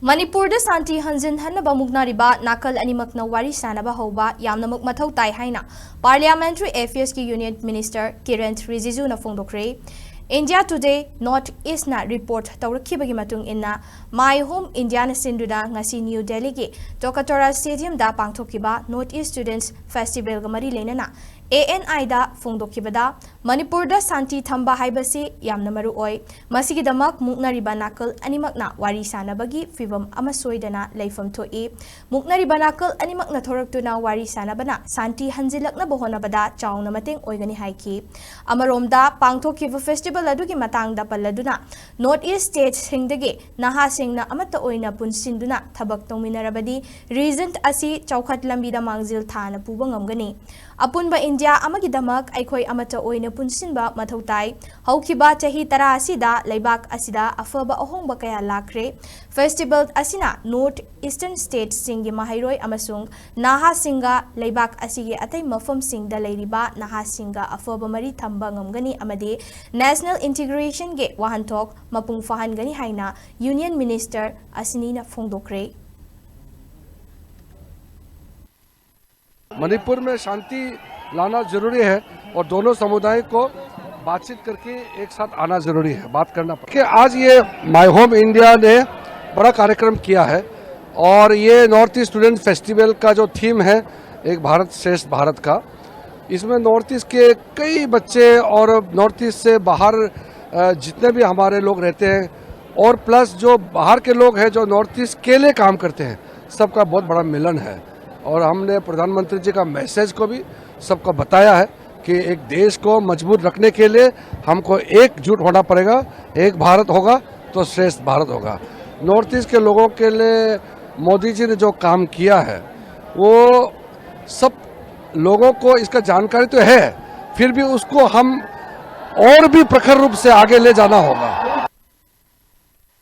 मणिपुर शांति हंजिन हन्नबा मुक्नारिबा नाकल अनिमकना वारी सानबा हौबा यामनमक मथौ ताई हाइना पार्लियामेंट्री अफेयर्स की यूनियन मिनिस्टर किरण रिजिजूना फोंदोक्रे। इंडिया टुडे नॉर्थ ईस्टना रिपोर्ट तौरखिबगी मतुंग इन्ना माई होम इंडिया सिंधुदा ngasi न्यू दिल्ली के टोकाटोरा स्टेडियम दा पांगथोकिबा नॉर्थ ईस्ट स्टूडेंट्स फेस्टिवल ग मरी लेना ANI दा फोंदोकिबदा मणिपुर दा शांति थंबा हाइबसी यामना मरु ओय मसिगिदमक मुक्नारिबा नाकल अनिमकना वारी सानबगी फिवम अमा सोइदना लेफम थोई मुक्नारिबा नाकल अनिमकना थोरक्तुना वारी सानबना शांति हंजिलकना बहोनबदा चाउना मतेंग ओइगनी हाइकी अमरोमदा पांगथोकिबा फेस्टिवल अदुगी मतंगदा पल्लदुना नॉर्थ ईस्ट स्टेट सिंगदगे नहा सिंगना अमत ओइना पुनसिनदुना थबक तोमिनरबदी रीजन असी चौखट लंबीदा मांगजिल थाना पुबा ngमगनी अपुनबा इंडिया अमगिदमक अखोई अमत ओइना पुनसिनबा मथौ ताई हौखिबा चाही तरा असिदा लेबाक असिदा अफबा अहोंगबा कया लाखरे फेस्टिवल असिना नॉर्थ ईस्टर्न स्टेट सिंगी माहिरोय अमसुंग नाहा सिंगा लेबाक असिगे अतै मफम सिंगदा लेरिबा नाहा सिंगा अफबा मरी थंबा ngमगनी अमदे नेशनल इंटीग्रेशन गे वाहनथोक मपुंग फाहनगनी हाइना यूनियन मिनिस्टर असिनीना फोंदोक्रे। मणिपुर में शांति लाना जरूरी है और दोनों समुदाय को बातचीत करके एक साथ आना जरूरी है, बात करना पड़ेगा। आज ये माई होम इंडिया ने बड़ा कार्यक्रम किया है और ये नॉर्थ ईस्ट स्टूडेंट फेस्टिवल का जो थीम है एक भारत श्रेष्ठ भारत का, इसमें नॉर्थ ईस्ट के कई बच्चे और नॉर्थ ईस्ट से बाहर जितने भी हमारे लोग रहते हैं और प्लस जो बाहर के लोग हैं जो नॉर्थ ईस्ट के लिए काम करते हैं, सबका बहुत बड़ा मिलन है। और हमने प्रधानमंत्री जी का मैसेज को भी सबको बताया है कि एक देश को मजबूत रखने के लिए हमको एकजुट होना पड़ेगा, एक भारत होगा तो श्रेष्ठ भारत होगा। नॉर्थ ईस्ट के लोगों के लिए मोदी जी ने जो काम किया है वो सब लोगों को इसका जानकारी तो है, फिर भी उसको हम और भी प्रखर रूप से आगे ले जाना होगा।